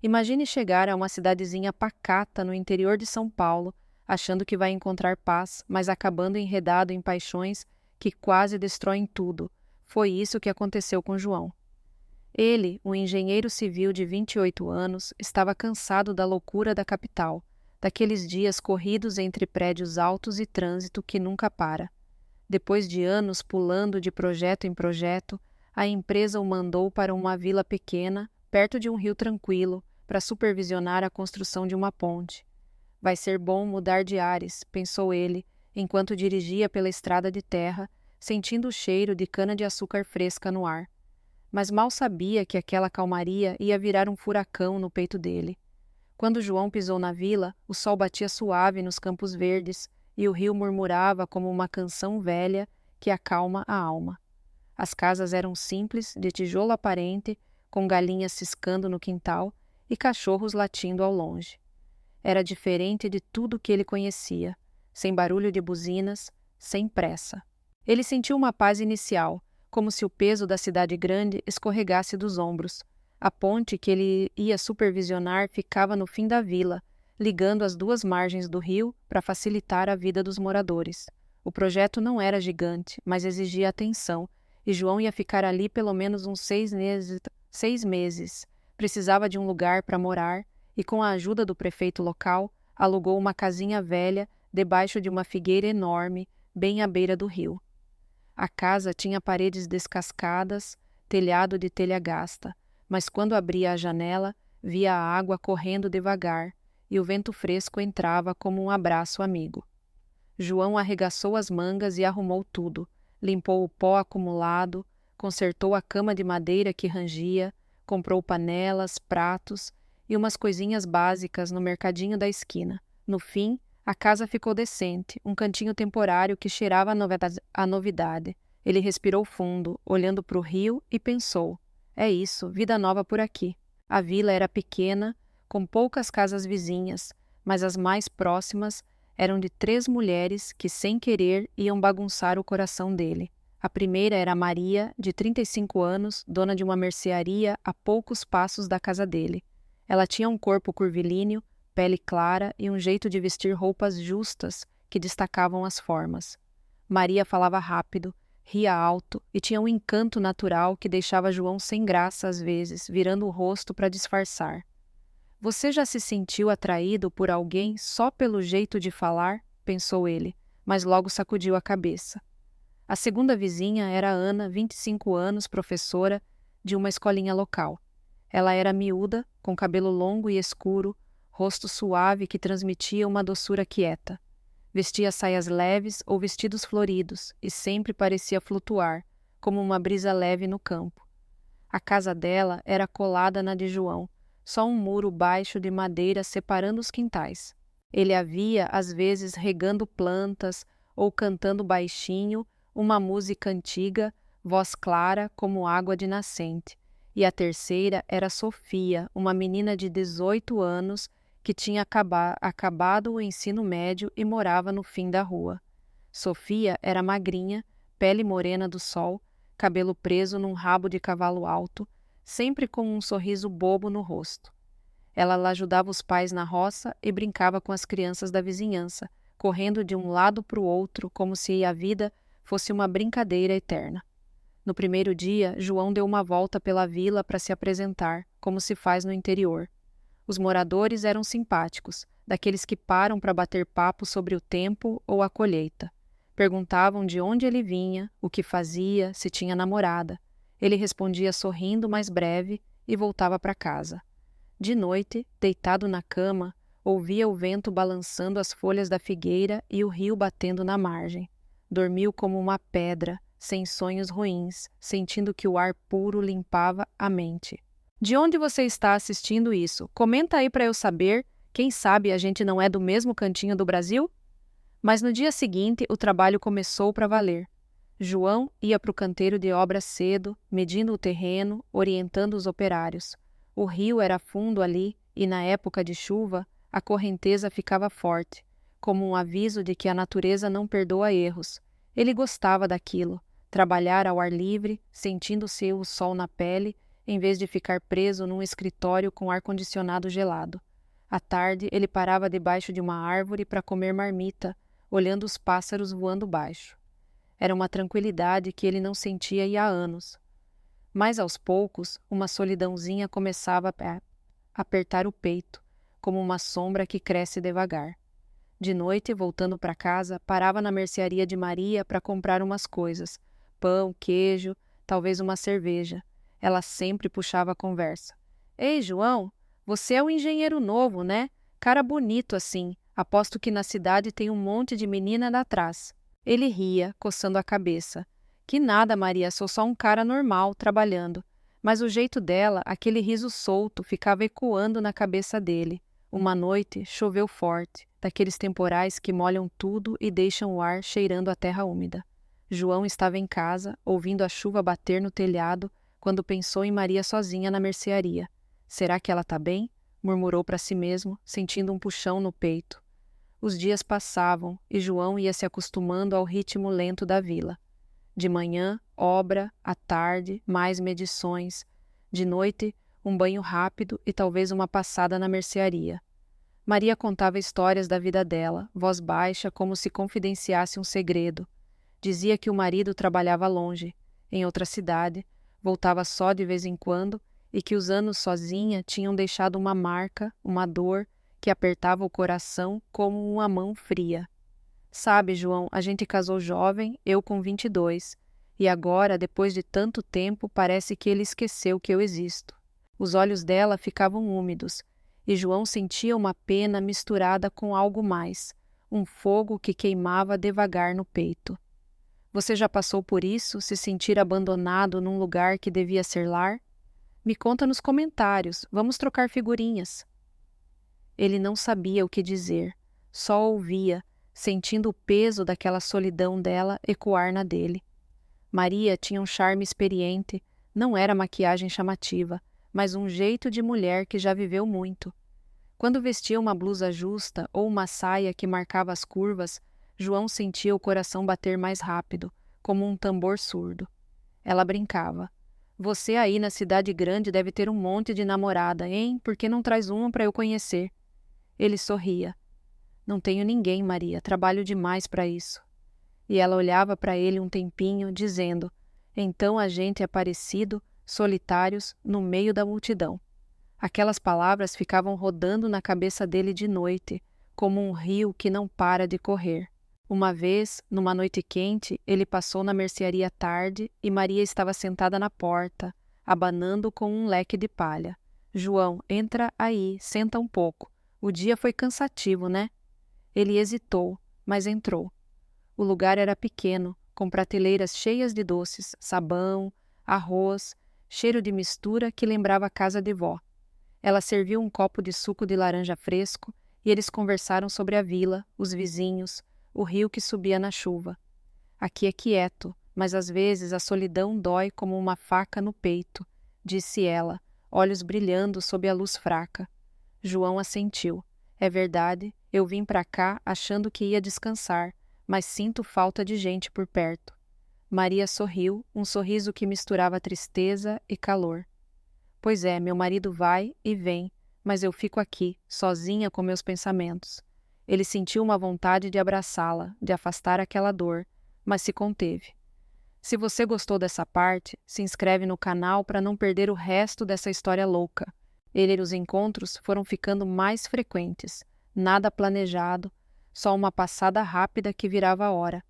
Imagine chegar a uma cidadezinha pacata no interior de São Paulo, achando que vai encontrar paz, mas acabando enredado em paixões que quase destroem tudo. Foi isso que aconteceu com João. Ele, um engenheiro civil de 28 anos, estava cansado da loucura da capital, daqueles dias corridos entre prédios altos e trânsito que nunca para. Depois de anos pulando de projeto em projeto, a empresa o mandou para uma vila pequena, perto de um rio tranquilo, para supervisionar a construção de uma ponte. Vai ser bom mudar de ares, pensou ele, enquanto dirigia pela estrada de terra, sentindo o cheiro de cana-de-açúcar fresca no ar. Mas mal sabia que aquela calmaria ia virar um furacão no peito dele. Quando João pisou na vila, o sol batia suave nos campos verdes e o rio murmurava como uma canção velha que acalma a alma. As casas eram simples, de tijolo aparente, com galinhas ciscando no quintal e cachorros latindo ao longe. Era diferente de tudo que ele conhecia, sem barulho de buzinas, sem pressa. Ele sentiu uma paz inicial, como se o peso da cidade grande escorregasse dos ombros. A ponte que ele ia supervisionar ficava no fim da vila, ligando as duas margens do rio para facilitar a vida dos moradores. O projeto não era gigante, mas exigia atenção, e João ia ficar ali pelo menos uns 6 meses. Precisava de um lugar para morar, e com a ajuda do prefeito local, alugou uma casinha velha debaixo de uma figueira enorme, bem à beira do rio. A casa tinha paredes descascadas, telhado de telha gasta, mas quando abria a janela, via a água correndo devagar e o vento fresco entrava como um abraço amigo. João arregaçou as mangas e arrumou tudo, limpou o pó acumulado, consertou a cama de madeira que rangia, comprou panelas, pratos e umas coisinhas básicas no mercadinho da esquina. No fim, a casa ficou decente, um cantinho temporário que cheirava a novidade. Ele respirou fundo, olhando para o rio e pensou: é isso, vida nova por aqui. A vila era pequena, com poucas casas vizinhas, mas as mais próximas eram de 3 mulheres que, sem querer, iam bagunçar o coração dele. A primeira era Maria, de 35 anos, dona de uma mercearia a poucos passos da casa dele. Ela tinha um corpo curvilíneo, pele clara e um jeito de vestir roupas justas que destacavam as formas. Maria falava rápido, ria alto e tinha um encanto natural que deixava João sem graça às vezes, virando o rosto para disfarçar. Você já se sentiu atraído por alguém só pelo jeito de falar? Pensou ele, mas logo sacudiu a cabeça. A segunda vizinha era Ana, 25 anos, professora de uma escolinha local. Ela era miúda, com cabelo longo e escuro, rosto suave que transmitia uma doçura quieta. Vestia saias leves ou vestidos floridos e sempre parecia flutuar, como uma brisa leve no campo. A casa dela era colada na de João, só um muro baixo de madeira separando os quintais. Ele a via, às vezes, regando plantas ou cantando baixinho uma música antiga, voz clara como água de nascente. E a terceira era Sofia, uma menina de 18 anos que tinha acabado o ensino médio e morava no fim da rua. Sofia era magrinha, pele morena do sol, cabelo preso num rabo de cavalo alto, sempre com um sorriso bobo no rosto. Ela ajudava os pais na roça e brincava com as crianças da vizinhança, correndo de um lado para o outro como se a vida fosse uma brincadeira eterna. No primeiro dia, João deu uma volta pela vila para se apresentar, como se faz no interior. Os moradores eram simpáticos, daqueles que param para bater papo sobre o tempo ou a colheita. Perguntavam de onde ele vinha, o que fazia, se tinha namorada. Ele respondia sorrindo mais breve e voltava para casa. De noite, deitado na cama, ouvia o vento balançando as folhas da figueira e o rio batendo na margem. Dormiu como uma pedra, sem sonhos ruins, sentindo que o ar puro limpava a mente. De onde você está assistindo isso? Comenta aí para eu saber. Quem sabe a gente não é do mesmo cantinho do Brasil? Mas no dia seguinte, o trabalho começou para valer. João ia para o canteiro de obras cedo, medindo o terreno, orientando os operários. O rio era fundo ali e, na época de chuva, a correnteza ficava forte, como um aviso de que a natureza não perdoa erros. Ele gostava daquilo, trabalhar ao ar livre, sentindo-se o sol na pele em vez de ficar preso num escritório com ar-condicionado gelado. À tarde, ele parava debaixo de uma árvore para comer marmita, olhando os pássaros voando baixo. Era uma tranquilidade que ele não sentia há anos. Mas aos poucos, uma solidãozinha começava a apertar o peito, como uma sombra que cresce devagar. De noite, voltando para casa, parava na mercearia de Maria para comprar umas coisas: pão, queijo, talvez uma cerveja. Ela sempre puxava a conversa. Ei, João, você é o engenheiro novo, né? Cara bonito assim. Aposto que na cidade tem um monte de menina atrás. Ele ria, coçando a cabeça. Que nada, Maria, sou só um cara normal, trabalhando. Mas o jeito dela, aquele riso solto, ficava ecoando na cabeça dele. Uma noite, choveu forte, daqueles temporais que molham tudo e deixam o ar cheirando a terra úmida. João estava em casa, ouvindo a chuva bater no telhado, quando pensou em Maria sozinha na mercearia. Será que ela está bem? Murmurou para si mesmo, sentindo um puxão no peito. Os dias passavam e João ia se acostumando ao ritmo lento da vila. De manhã, obra, à tarde, mais medições. De noite, um banho rápido e talvez uma passada na mercearia. Maria contava histórias da vida dela, voz baixa, como se confidenciasse um segredo. Dizia que o marido trabalhava longe, em outra cidade, voltava só de vez em quando e que os anos sozinha tinham deixado uma marca, uma dor, que apertava o coração como uma mão fria. Sabe, João, a gente casou jovem, eu com 22, e agora, depois de tanto tempo, parece que ele esqueceu que eu existo. Os olhos dela ficavam úmidos, e João sentia uma pena misturada com algo mais, um fogo que queimava devagar no peito. Você já passou por isso, se sentir abandonado num lugar que devia ser lar? Me conta nos comentários, vamos trocar figurinhas. Ele não sabia o que dizer, só ouvia, sentindo o peso daquela solidão dela ecoar na dele. Maria tinha um charme experiente, não era maquiagem chamativa, mas um jeito de mulher que já viveu muito. Quando vestia uma blusa justa ou uma saia que marcava as curvas, João sentia o coração bater mais rápido, como um tambor surdo. Ela brincava. Você aí na cidade grande deve ter um monte de namorada, hein? Por que não traz uma para eu conhecer? Ele sorria. Não tenho ninguém, Maria, trabalho demais para isso. E ela olhava para ele um tempinho, dizendo: então a gente é parecido, solitários, no meio da multidão. Aquelas palavras ficavam rodando na cabeça dele de noite, como um rio que não para de correr. Uma vez, numa noite quente, ele passou na mercearia tarde e Maria estava sentada na porta, abanando com um leque de palha. João, entra aí, senta um pouco. O dia foi cansativo, né? Ele hesitou, mas entrou. O lugar era pequeno, com prateleiras cheias de doces, sabão, arroz, cheiro de mistura que lembrava a casa de vó. Ela serviu um copo de suco de laranja fresco e eles conversaram sobre a vila, os vizinhos, o rio que subia na chuva. Aqui é quieto, mas às vezes a solidão dói como uma faca no peito, disse ela, olhos brilhando sob a luz fraca. João assentiu. É verdade, eu vim para cá achando que ia descansar, mas sinto falta de gente por perto. Maria sorriu, um sorriso que misturava tristeza e calor. Pois é, meu marido vai e vem, mas eu fico aqui, sozinha com meus pensamentos. Ele sentiu uma vontade de abraçá-la, de afastar aquela dor, mas se conteve. Se você gostou dessa parte, se inscreve no canal para não perder o resto dessa história louca. Ele e os encontros foram ficando mais frequentes, nada planejado, só uma passada rápida que virava a hora.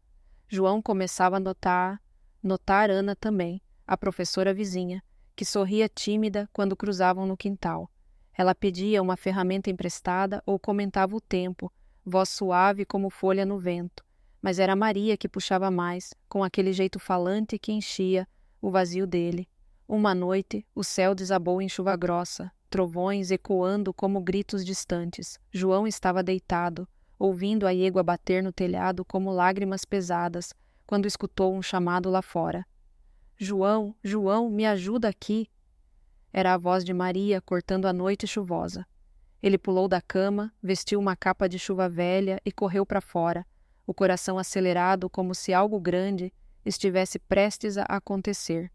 João começava a notar Ana também, a professora vizinha, que sorria tímida quando cruzavam no quintal. Ela pedia uma ferramenta emprestada ou comentava o tempo, voz suave como folha no vento, mas era Maria que puxava mais, com aquele jeito falante que enchia o vazio dele. Uma noite, o céu desabou em chuva grossa, trovões ecoando como gritos distantes. João estava deitado, ouvindo a égua bater no telhado como lágrimas pesadas, quando escutou um chamado lá fora. João, João, me ajuda aqui! Era a voz de Maria cortando a noite chuvosa. Ele pulou da cama, vestiu uma capa de chuva velha e correu para fora, o coração acelerado como se algo grande estivesse prestes a acontecer.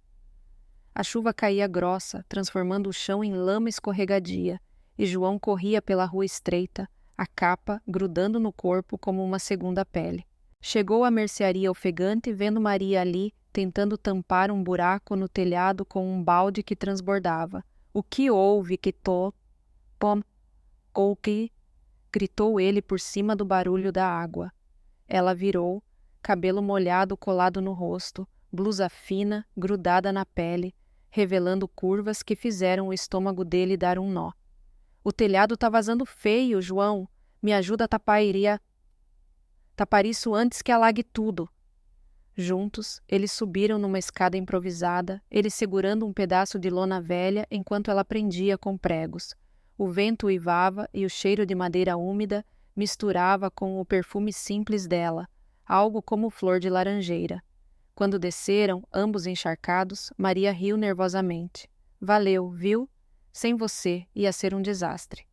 A chuva caía grossa, transformando o chão em lama escorregadia, e João corria pela rua estreita, a capa grudando no corpo como uma segunda pele. Chegou à mercearia ofegante, vendo Maria ali, tentando tampar um buraco no telhado com um balde que transbordava. "O que houve, que pom, ou que?" gritou ele por cima do barulho da água. Ela virou, cabelo molhado colado no rosto, blusa fina, grudada na pele, revelando curvas que fizeram o estômago dele dar um nó. "O telhado tá vazando feio, João. Me ajuda a tapar isso antes que alague tudo." Juntos, eles subiram numa escada improvisada, ele segurando um pedaço de lona velha enquanto ela prendia com pregos. O vento uivava e o cheiro de madeira úmida misturava com o perfume simples dela, algo como flor de laranjeira. Quando desceram, ambos encharcados, Maria riu nervosamente. "Valeu, viu? Sem você ia ser um desastre."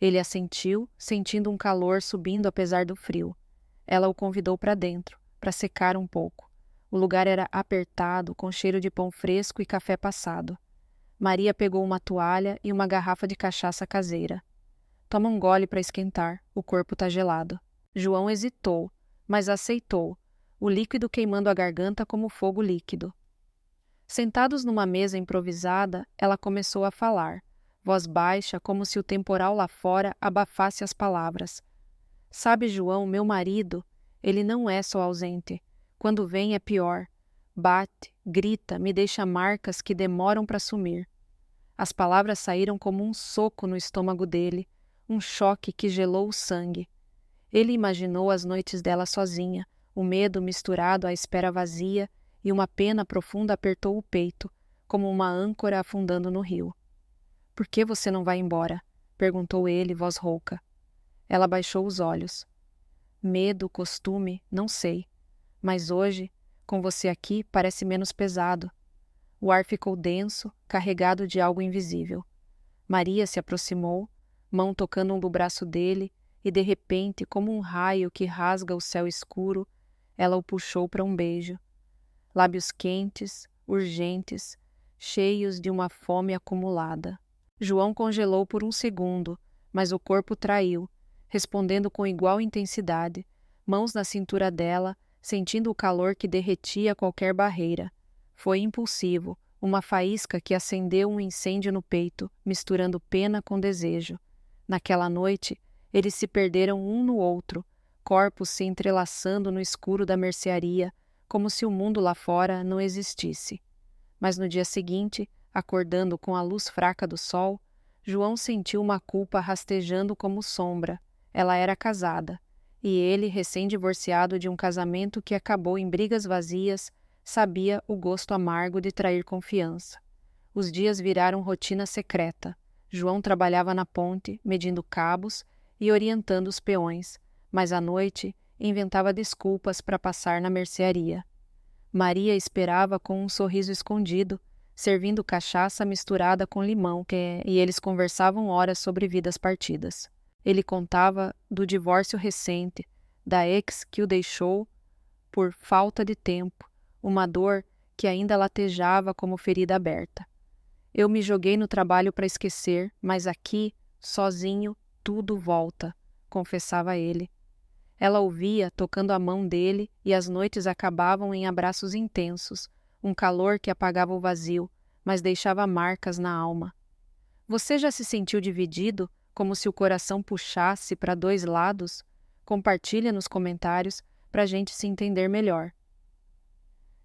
Ele assentiu, sentindo um calor subindo apesar do frio. Ela o convidou para dentro, para secar um pouco. O lugar era apertado, com cheiro de pão fresco e café passado. Maria pegou uma toalha e uma garrafa de cachaça caseira. "Toma um gole para esquentar, o corpo tá gelado." João hesitou, mas aceitou, o líquido queimando a garganta como fogo líquido. Sentados numa mesa improvisada, ela começou a falar, voz baixa como se o temporal lá fora abafasse as palavras. "Sabe, João, meu marido, ele não é só ausente. Quando vem é pior. Bate, grita, me deixa marcas que demoram para sumir." As palavras saíram como um soco no estômago dele, um choque que gelou o sangue. Ele imaginou as noites dela sozinha, o medo misturado à espera vazia, e uma pena profunda apertou o peito, como uma âncora afundando no rio. "Por que você não vai embora?" perguntou ele, voz rouca. Ela baixou os olhos. "Medo, costume, não sei. Mas hoje, com você aqui, parece menos pesado." O ar ficou denso, carregado de algo invisível. Maria se aproximou, mão tocando no braço dele, e de repente, como um raio que rasga o céu escuro, ela o puxou para um beijo. Lábios quentes, urgentes, cheios de uma fome acumulada. João congelou por um segundo, mas o corpo traiu, respondendo com igual intensidade, mãos na cintura dela, sentindo o calor que derretia qualquer barreira. Foi impulsivo, uma faísca que acendeu um incêndio no peito, misturando pena com desejo. Naquela noite, eles se perderam um no outro, corpos se entrelaçando no escuro da mercearia, como se o mundo lá fora não existisse. Mas no dia seguinte, acordando com a luz fraca do sol, João sentiu uma culpa rastejando como sombra. Ela era casada, e ele, recém-divorciado de um casamento que acabou em brigas vazias, sabia o gosto amargo de trair confiança. Os dias viraram rotina secreta. João trabalhava na ponte, medindo cabos e orientando os peões, mas à noite inventava desculpas para passar na mercearia. Maria esperava com um sorriso escondido, servindo cachaça misturada com limão, e eles conversavam horas sobre vidas partidas. Ele contava do divórcio recente, da ex que o deixou por falta de tempo, uma dor que ainda latejava como ferida aberta. "Eu me joguei no trabalho para esquecer, mas aqui, sozinho, tudo volta", confessava ele. Ela ouvia, tocando a mão dele, e as noites acabavam em abraços intensos, um calor que apagava o vazio, mas deixava marcas na alma. "Você já se sentiu dividido, como se o coração puxasse para dois lados?" Compartilha nos comentários para a gente se entender melhor.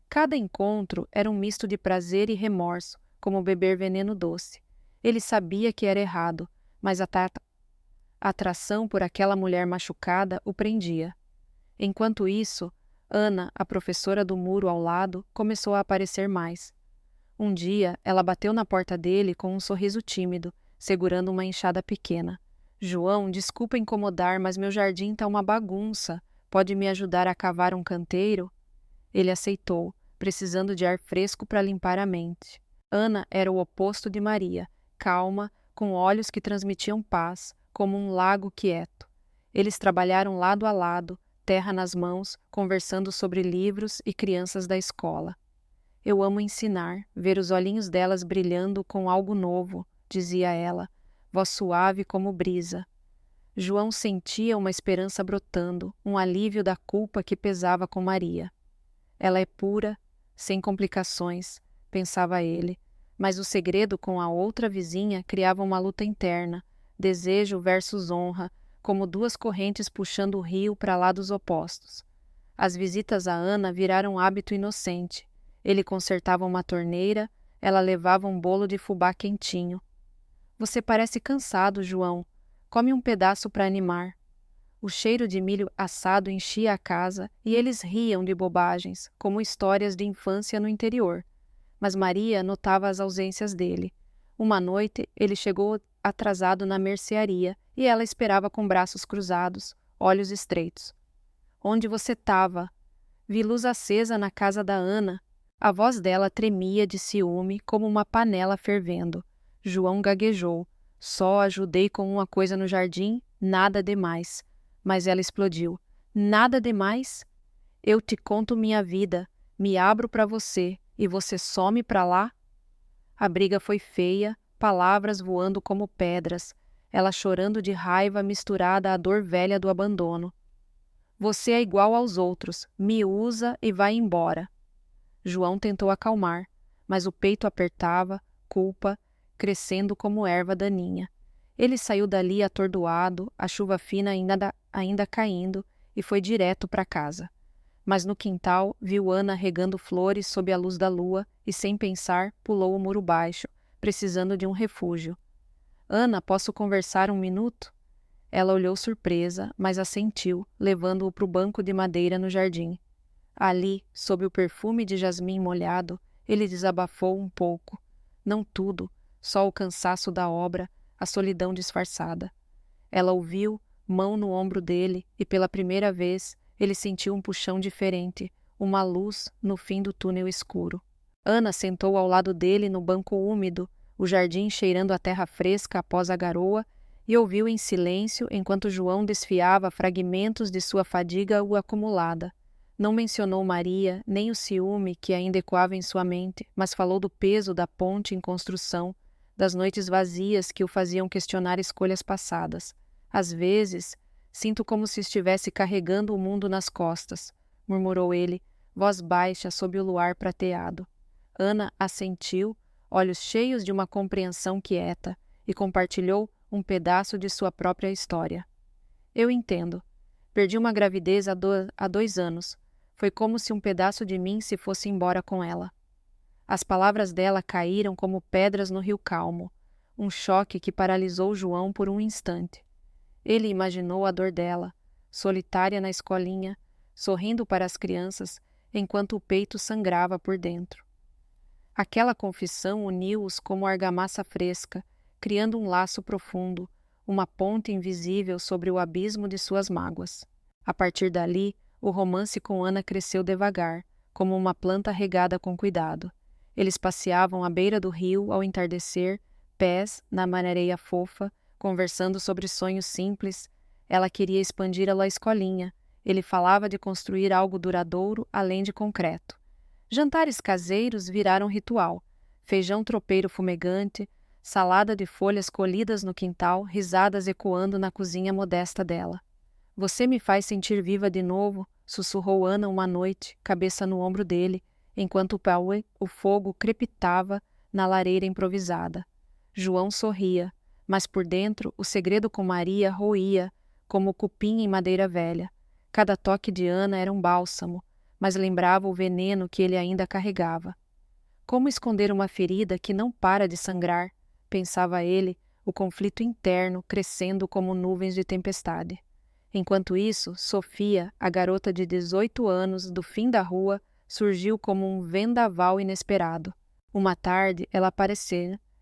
Cada encontro era um misto de prazer e remorso, como beber veneno doce. Ele sabia que era errado, mas a atração por aquela mulher machucada o prendia. Enquanto isso, Ana, a professora do muro ao lado, começou a aparecer mais. Um dia, ela bateu na porta dele com um sorriso tímido, segurando uma enxada pequena. "João, desculpa incomodar, mas meu jardim tá uma bagunça. Pode me ajudar a cavar um canteiro?" Ele aceitou, precisando de ar fresco para limpar a mente. Ana era o oposto de Maria, calma, com olhos que transmitiam paz, como um lago quieto. Eles trabalharam lado a lado, terra nas mãos, conversando sobre livros e crianças da escola. Eu amo ensinar, ver os olhinhos delas brilhando com algo novo, dizia ela, voz suave como brisa. João sentia uma esperança brotando, um alívio da culpa que pesava com Maria. Ela é pura, sem complicações, pensava ele, mas o segredo com a outra vizinha criava uma luta interna, desejo versus honra, como duas correntes puxando o rio para lados opostos. As visitas a Ana viraram hábito inocente. Ele consertava uma torneira, ela levava um bolo de fubá quentinho. Você parece cansado, João. Come um pedaço para animar. O cheiro de milho assado enchia a casa e eles riam de bobagens, como histórias de infância no interior. Mas Maria notava as ausências dele. Uma noite, ele chegou atrasado na mercearia e ela esperava com braços cruzados, olhos estreitos. Onde você estava? Vi luz acesa na casa da Ana. A voz dela tremia de ciúme como uma panela fervendo. João gaguejou. Só ajudei com uma coisa no jardim, nada demais. Mas ela explodiu. Nada demais? Eu te conto minha vida, me abro para você e você some para lá? A briga foi feia, palavras voando como pedras, ela chorando de raiva misturada à dor velha do abandono. Você é igual aos outros, me usa e vai embora. João tentou acalmar, mas o peito apertava, culpa, crescendo como erva daninha. Ele saiu dali atordoado, a chuva fina ainda caindo, e foi direto para casa. Mas no quintal viu Ana regando flores sob a luz da lua e, sem pensar, pulou o muro baixo, precisando de um refúgio. Ana, posso conversar um minuto? Ela olhou surpresa, mas assentiu, levando-o para o banco de madeira no jardim. Ali, sob o perfume de jasmim molhado, ele desabafou um pouco. Não tudo, só o cansaço da obra, a solidão disfarçada. Ela ouviu, mão no ombro dele, e pela primeira vez ele sentiu um puxão diferente, uma luz no fim do túnel escuro. Ana sentou ao lado dele no banco úmido, o jardim cheirando a terra fresca após a garoa, e ouviu em silêncio enquanto João desfiava fragmentos de sua fadiga o acumulada. Não mencionou Maria, nem o ciúme que ainda ecoava em sua mente, mas falou do peso da ponte em construção, das noites vazias que o faziam questionar escolhas passadas. Às vezes, sinto como se estivesse carregando o mundo nas costas, murmurou ele, voz baixa sob o luar prateado. Ana assentiu, olhos cheios de uma compreensão quieta, e compartilhou um pedaço de sua própria história. Eu entendo. Perdi uma gravidez há 2 anos. Foi como se um pedaço de mim se fosse embora com ela. As palavras dela caíram como pedras no rio calmo, um choque que paralisou João por um instante. Ele imaginou a dor dela, solitária na escolinha, sorrindo para as crianças, enquanto o peito sangrava por dentro. Aquela confissão uniu-os como argamassa fresca, criando um laço profundo, uma ponte invisível sobre o abismo de suas mágoas. A partir dali, o romance com Ana cresceu devagar, como uma planta regada com cuidado. Eles passeavam à beira do rio ao entardecer, pés na areia fofa, conversando sobre sonhos simples. Ela queria expandir-a escolinha. Ele falava de construir algo duradouro além de concreto. Jantares caseiros viraram ritual. Feijão tropeiro fumegante, salada de folhas colhidas no quintal, risadas ecoando na cozinha modesta dela. Você me faz sentir viva de novo, sussurrou Ana uma noite, cabeça no ombro dele, enquanto o fogo crepitava na lareira improvisada. João sorria, mas por dentro o segredo com Maria roía, como cupim em madeira velha. Cada toque de Ana era um bálsamo, mas lembrava o veneno que ele ainda carregava. Como esconder uma ferida que não para de sangrar, pensava ele, o conflito interno crescendo como nuvens de tempestade. Enquanto isso, Sofia, a garota de 18 anos do fim da rua, surgiu como um vendaval inesperado. Uma tarde, ela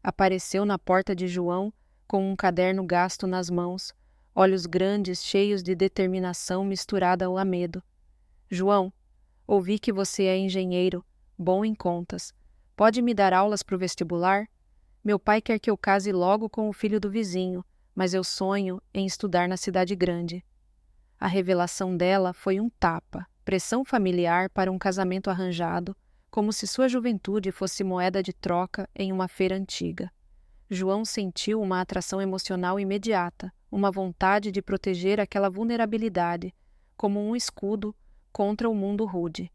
apareceu na porta de João com um caderno gasto nas mãos, olhos grandes cheios de determinação misturada ao medo. João, ouvi que você é engenheiro, bom em contas. Pode me dar aulas para o vestibular? Meu pai quer que eu case logo com o filho do vizinho, mas eu sonho em estudar na cidade grande. A revelação dela foi um tapa, pressão familiar para um casamento arranjado, como se sua juventude fosse moeda de troca em uma feira antiga. João sentiu uma atração emocional imediata, uma vontade de proteger aquela vulnerabilidade, como um escudo contra o mundo rude.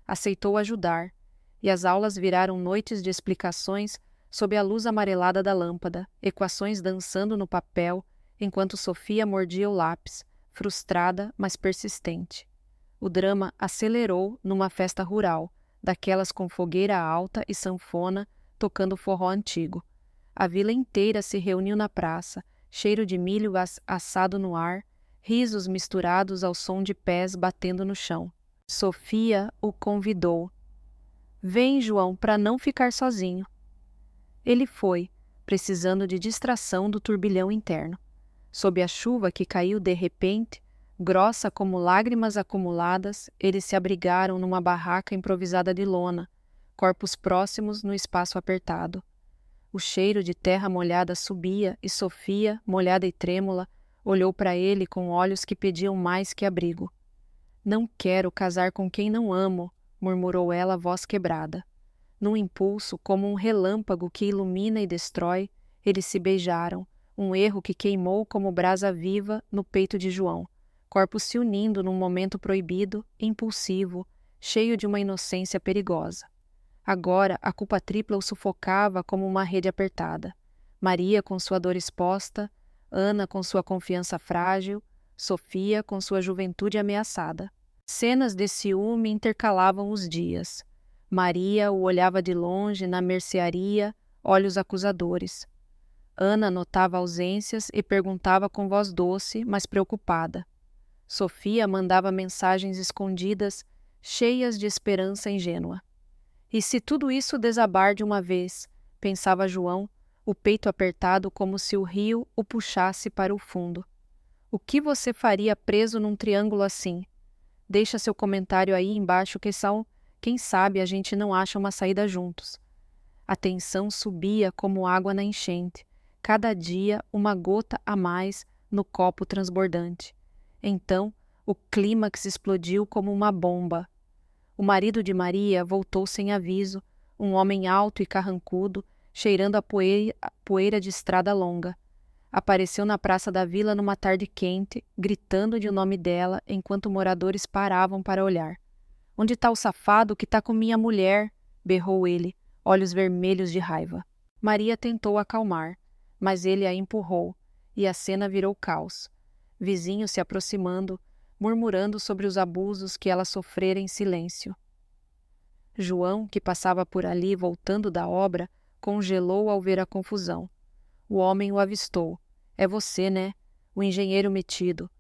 Aceitou ajudar, e as aulas viraram noites de explicações sob a luz amarelada da lâmpada, equações dançando no papel, enquanto Sofia mordia o lápis, frustrada, mas persistente. O drama acelerou numa festa rural, daquelas com fogueira alta e sanfona tocando forró antigo. A vila inteira se reuniu na praça, cheiro de milho assado no ar, risos misturados ao som de pés batendo no chão. Sofia o convidou. Vem, João, para não ficar sozinho. Ele foi, precisando de distração do turbilhão interno. Sob a chuva que caiu de repente, grossa como lágrimas acumuladas, eles se abrigaram numa barraca improvisada de lona, corpos próximos no espaço apertado. O cheiro de terra molhada subia e Sofia, molhada e trêmula, olhou para ele com olhos que pediam mais que abrigo. Não quero casar com quem não amo, murmurou ela, voz quebrada. Num impulso, como um relâmpago que ilumina e destrói, eles se beijaram, um erro que queimou como brasa viva no peito de João, corpos se unindo num momento proibido, impulsivo, cheio de uma inocência perigosa. Agora, a culpa tripla o sufocava como uma rede apertada. Maria com sua dor exposta, Ana com sua confiança frágil, Sofia com sua juventude ameaçada. Cenas de ciúme intercalavam os dias. Maria o olhava de longe na mercearia, olhos acusadores. Ana notava ausências e perguntava com voz doce, mas preocupada. Sofia mandava mensagens escondidas, cheias de esperança ingênua. E se tudo isso desabar de uma vez, pensava João, o peito apertado como se o rio o puxasse para o fundo. O que você faria preso num triângulo assim? Deixa seu comentário aí embaixo quem sabe a gente não acha uma saída juntos. A tensão subia como água na enchente, cada dia uma gota a mais no copo transbordante. Então, o clímax explodiu como uma bomba. O marido de Maria voltou sem aviso, um homem alto e carrancudo, cheirando a poeira de estrada longa. Apareceu na praça da vila numa tarde quente, gritando-lhe o nome dela, enquanto moradores paravam para olhar. — Onde está o safado que está com minha mulher? Berrou ele, olhos vermelhos de raiva. Maria tentou acalmar, mas ele a empurrou, e a cena virou caos. Vizinhos se aproximando, murmurando sobre os abusos que ela sofrera em silêncio. João, que passava por ali voltando da obra, congelou ao ver a confusão. O homem o avistou. — É você, né? O engenheiro metido.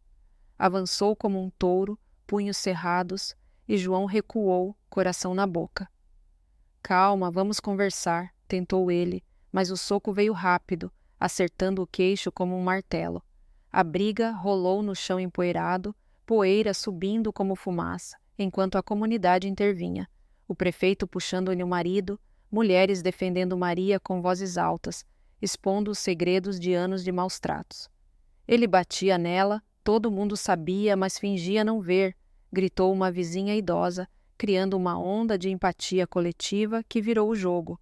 Avançou como um touro, punhos cerrados, e João recuou, coração na boca. — Calma, vamos conversar, tentou ele, mas o soco veio rápido, acertando o queixo como um martelo. A briga rolou no chão empoeirado, poeira subindo como fumaça, enquanto a comunidade intervinha. O prefeito puxando-lhe o marido, mulheres defendendo Maria com vozes altas, expondo os segredos de anos de maus tratos. Ele batia nela, todo mundo sabia, mas fingia não ver, gritou uma vizinha idosa, criando uma onda de empatia coletiva que virou o jogo.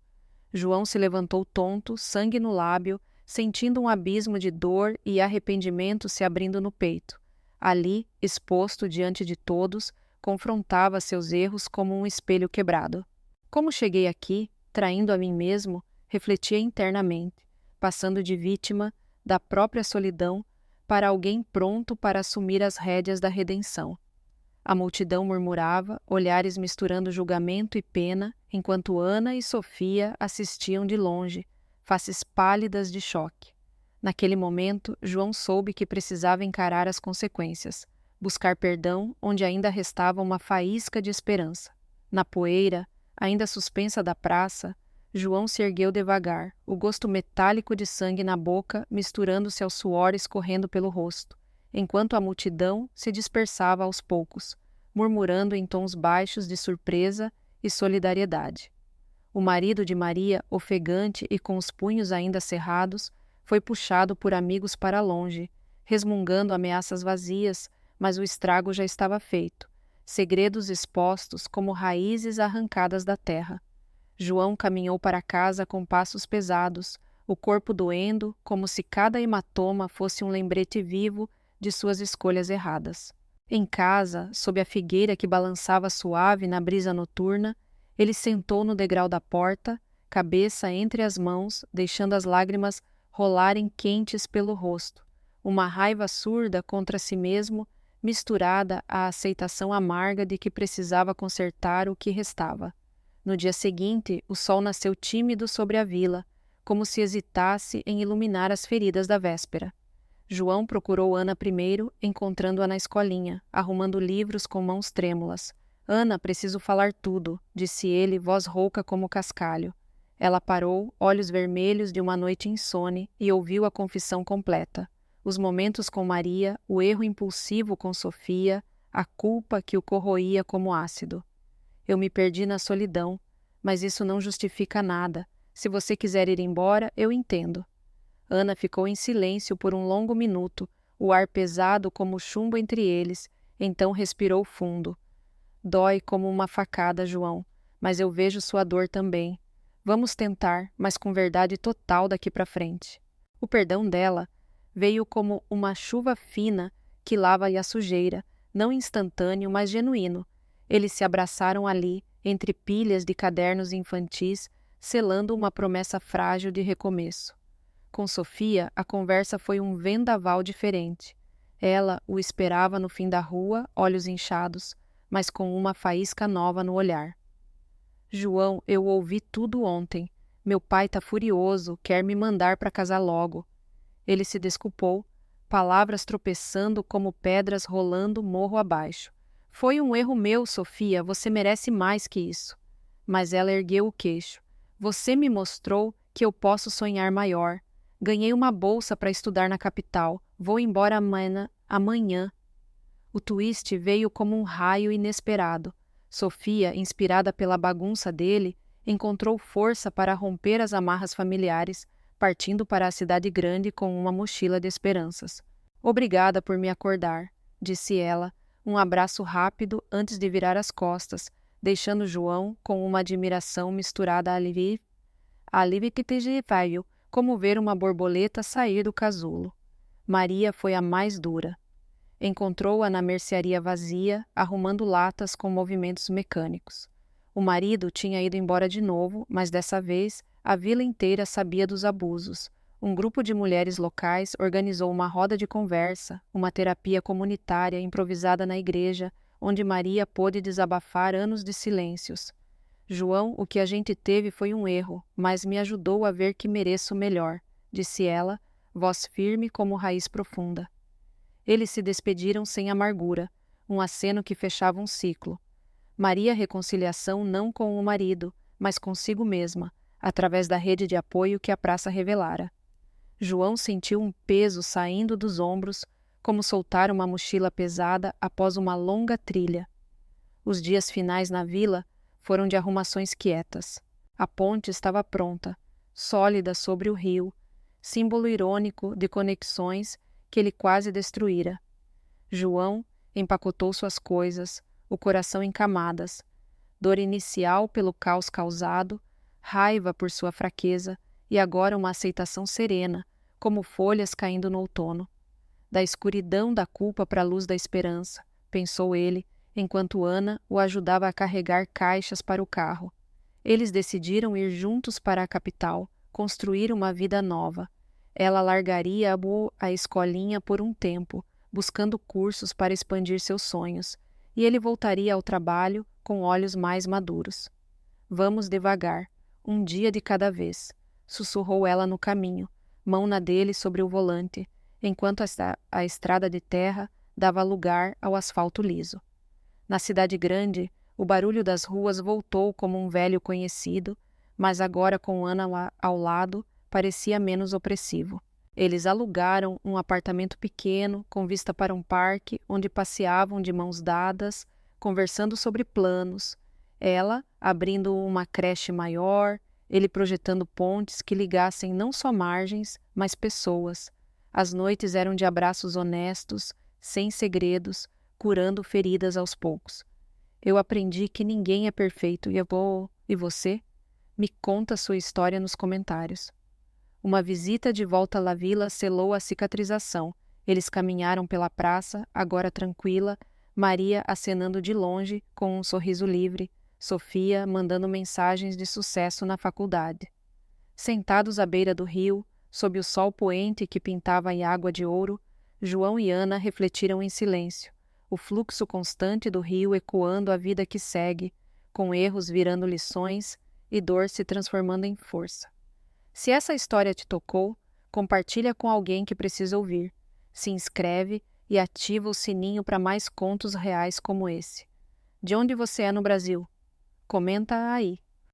João se levantou tonto, sangue no lábio, sentindo um abismo de dor e arrependimento se abrindo no peito. Ali, exposto diante de todos, confrontava seus erros como um espelho quebrado. Como cheguei aqui, traindo a mim mesmo, refletia internamente, passando de vítima da própria solidão para alguém pronto para assumir as rédeas da redenção. A multidão murmurava, olhares misturando julgamento e pena, enquanto Ana e Sofia assistiam de longe, faces pálidas de choque. Naquele momento, João soube que precisava encarar as consequências, buscar perdão onde ainda restava uma faísca de esperança. Na poeira, ainda suspensa da praça, João se ergueu devagar, o gosto metálico de sangue na boca misturando-se ao suor escorrendo pelo rosto, enquanto a multidão se dispersava aos poucos, murmurando em tons baixos de surpresa e solidariedade. O marido de Maria, ofegante e com os punhos ainda cerrados, foi puxado por amigos para longe, resmungando ameaças vazias, mas o estrago já estava feito. segredos expostos como raízes arrancadas da terra. João caminhou para casa com passos pesados, o corpo doendo, como se cada hematoma fosse um lembrete vivo de suas escolhas erradas. Em casa, sob a figueira que balançava suave na brisa noturna, ele sentou no degrau da porta, cabeça entre as mãos, deixando as lágrimas rolarem quentes pelo rosto. Uma raiva surda contra si mesmo, misturada à aceitação amarga de que precisava consertar o que restava. No dia seguinte, o sol nasceu tímido sobre a vila, como se hesitasse em iluminar as feridas da véspera. João procurou Ana primeiro, encontrando-a na escolinha, arrumando livros com mãos trêmulas. Ana, preciso falar tudo, disse ele, voz rouca como cascalho. Ela parou, olhos vermelhos de uma noite insone, e ouviu a confissão completa. Os momentos com Maria, o erro impulsivo com Sofia, a culpa que o corroía como ácido. Eu me perdi na solidão, mas isso não justifica nada. Se você quiser ir embora, eu entendo. Ana ficou em silêncio por um longo minuto, o ar pesado como chumbo entre eles, então respirou fundo. Dói como uma facada, João, mas eu vejo sua dor também. Vamos tentar, mas com verdade total daqui para frente. O perdão dela veio como uma chuva fina que lava-lhe a sujeira, não instantâneo, mas genuíno. Eles se abraçaram ali, entre pilhas de cadernos infantis, selando uma promessa frágil de recomeço. Com Sofia, a conversa foi um vendaval diferente. Ela o esperava no fim da rua, olhos inchados, mas com uma faísca nova no olhar. João, eu ouvi tudo ontem. Meu pai tá furioso, quer me mandar para casar logo. Ele se desculpou, palavras tropeçando como pedras rolando morro abaixo. Foi um erro meu, Sofia, você merece mais que isso. Mas ela ergueu o queixo. Você me mostrou que eu posso sonhar maior. Ganhei uma bolsa para estudar na capital. Vou embora amanhã. O twist veio como um raio inesperado. Sofia, inspirada pela bagunça dele, encontrou força para romper as amarras familiares, partindo para a cidade grande com uma mochila de esperanças. Obrigada por me acordar, disse ela, um abraço rápido antes de virar as costas, deixando João com uma admiração misturada a alívio que te veio, como ver uma borboleta sair do casulo. Maria foi a mais dura. Encontrou-a na mercearia vazia, arrumando latas com movimentos mecânicos. O marido tinha ido embora de novo, mas dessa vez a vila inteira sabia dos abusos. Um grupo de mulheres locais organizou uma roda de conversa, uma terapia comunitária improvisada na igreja, onde Maria pôde desabafar anos de silêncios. João, o que a gente teve foi um erro, mas me ajudou a ver que mereço melhor, disse ela, voz firme como raiz profunda. Eles se despediram sem amargura, um aceno que fechava um ciclo. Maria reconciliação não com o marido, mas consigo mesma, através da rede de apoio que a praça revelara. João sentiu um peso saindo dos ombros, como soltar uma mochila pesada após uma longa trilha. Os dias finais na vila foram de arrumações quietas. A ponte estava pronta, sólida sobre o rio, símbolo irônico de conexões que ele quase destruíra. João empacotou suas coisas, o coração em camadas, dor inicial pelo caos causado, raiva por sua fraqueza e agora uma aceitação serena, como folhas caindo no outono. Da escuridão da culpa para a luz da esperança, pensou ele, enquanto Ana o ajudava a carregar caixas para o carro. Eles decidiram ir juntos para a capital, construir uma vida nova. Ela largaria a escolinha por um tempo, buscando cursos para expandir seus sonhos, e ele voltaria ao trabalho com olhos mais maduros. Vamos devagar, um dia de cada vez, sussurrou ela no caminho, mão na dele sobre o volante, enquanto a estrada de terra dava lugar ao asfalto liso. Na cidade grande, o barulho das ruas voltou como um velho conhecido, mas agora com Ana ao lado, parecia menos opressivo. Eles alugaram um apartamento pequeno, com vista para um parque, onde passeavam de mãos dadas, conversando sobre planos. Ela abrindo uma creche maior, ele projetando pontes que ligassem não só margens, mas pessoas. As noites eram de abraços honestos, sem segredos, curando feridas aos poucos. Eu aprendi que ninguém é perfeito e eu vou... E você? Me conta sua história nos comentários. Uma visita de volta à La Vila selou a cicatrização. Eles caminharam pela praça, agora tranquila, Maria acenando de longe, com um sorriso livre, Sofia mandando mensagens de sucesso na faculdade. Sentados à beira do rio, sob o sol poente que pintava a água de ouro, João e Ana refletiram em silêncio, o fluxo constante do rio ecoando a vida que segue, com erros virando lições e dor se transformando em força. Se essa história te tocou, compartilha com alguém que precisa ouvir. Se inscreve e ativa o sininho para mais contos reais como esse. De onde você é no Brasil? Comenta aí.